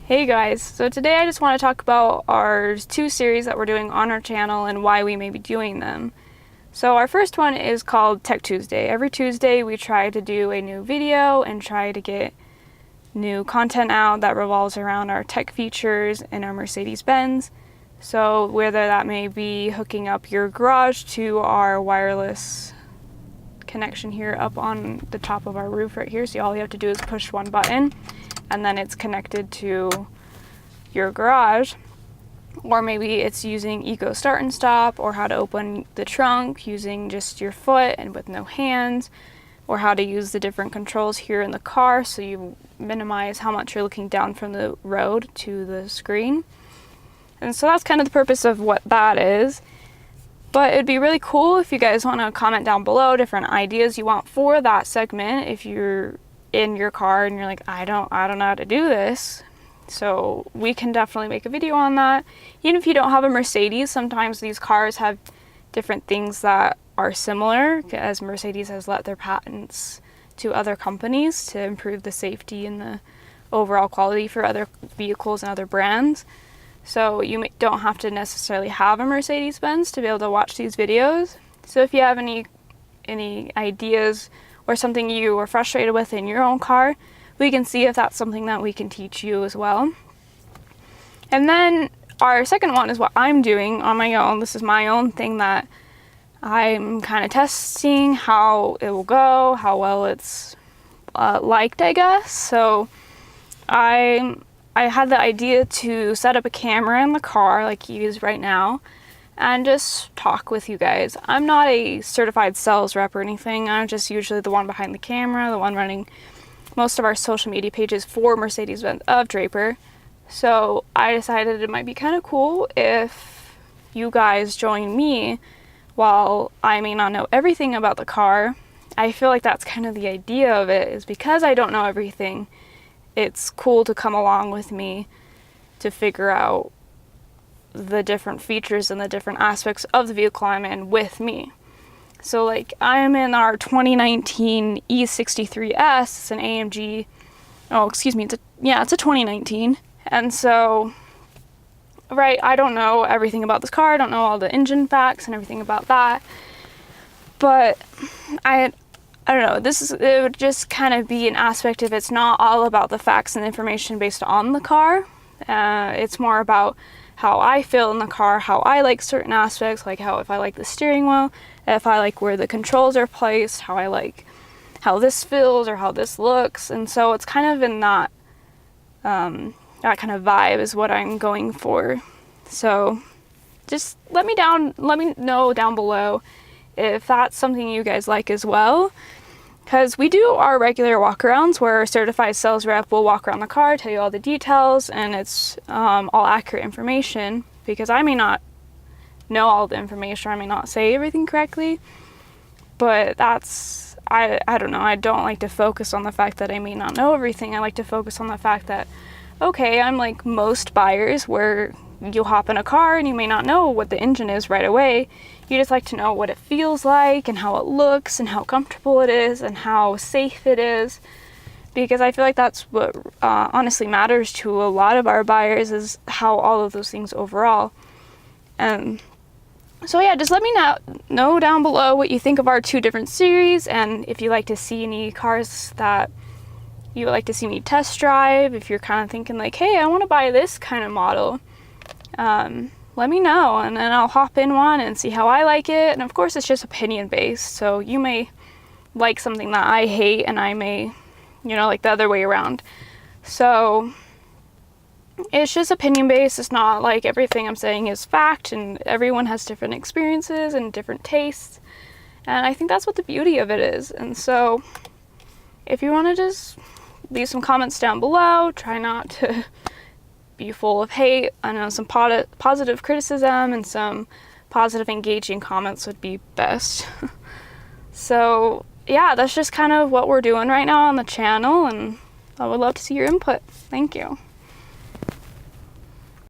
Hey guys, so today I just want to talk about our two series that we're doing on our channel and why we may be doing them. So our first one is called Tech Tuesday. Every Tuesday we try to do a new video and try to get new content out that revolves around our tech features in our Mercedes-Benz. So whether that may be hooking up your garage to our wireless connection here up on the top of our roof right here. So all you have to do is push one button and then it's connected to your garage. Or maybe it's using Eco Start and Stop, or how to open the trunk using just your foot and with no hands, or how to use the different controls here in the car so you minimize how much you're looking down from the road to the screen. And so that's kind of the purpose of what that is. But it'd be really cool if you guys want to comment down below different ideas you want for that segment. If you're in your car and you're like, I don't know how to do this. So we can definitely make a video on that. Even if you don't have a Mercedes, sometimes these cars have different things that are similar, as Mercedes has let their patents to other companies to improve the safety and the overall quality for other vehicles and other brands. So you don't have to necessarily have a Mercedes-Benz to be able to watch these videos. So if you have any ideas or something you were frustrated with in your own car, we can see if that's something that we can teach you as well. And then our second one is what I'm doing on my own. This is my own thing that I'm kind of testing how it will go, how well it's liked, I guess. So I had the idea to set up a camera in the car like you use right now and just talk with you guys. I'm not a certified sales rep or anything. I'm just usually the one behind the camera, the one running most of our social media pages for Mercedes-Benz of Draper. So I decided it might be kind of cool if you guys join me. While I may not know everything about the car, I feel like that's kind of the idea of it, is because I don't know everything, it's cool to come along with me to figure out the different features and the different aspects of the vehicle I'm in with me. So like I'm in our 2019 E63S, it's an AMG, it's a 2019. And so, right, I don't know everything about this car, I don't know all the engine facts and everything about that. But I don't know, it would just kind of be an aspect of it's not all about the facts and information based on the car. It's more about how I feel in the car, how I like certain aspects, like if I like the steering wheel, if I like where the controls are placed, how I like how this feels or how this looks. And so it's kind of in that kind of vibe is what I'm going for. So just let me know down below if that's something you guys like as well. Because we do our regular walkarounds where a certified sales rep will walk around the car, tell you all the details, and it's all accurate information, because I may not know all the information, I may not say everything correctly, but I don't know, I don't like to focus on the fact that I may not know everything. I like to focus on the fact that, okay, I'm like most buyers where you'll hop in a car and you may not know what the engine is right away. You just like to know what it feels like and how it looks and how comfortable it is and how safe it is, because I feel like that's what honestly matters to a lot of our buyers, is how all of those things overall. So yeah, just let me know down below what you think of our two different series, and if you like to see any cars that you would like to see me test drive. If you're kind of thinking like, hey, I want to buy this kind of model, let me know, and then I'll hop in one and see how I like it. And of course it's just opinion based, so you may like something that I hate and I may, like the other way around. So it's just opinion based. It's not like everything I'm saying is fact, and everyone has different experiences and different tastes, and I think that's what the beauty of it is. And so if you want to just leave some comments down below, try not to be full of hate. I know some positive criticism and some positive engaging comments would be best. So yeah, that's just kind of what we're doing right now on the channel, and I would love to see your input. Thank you.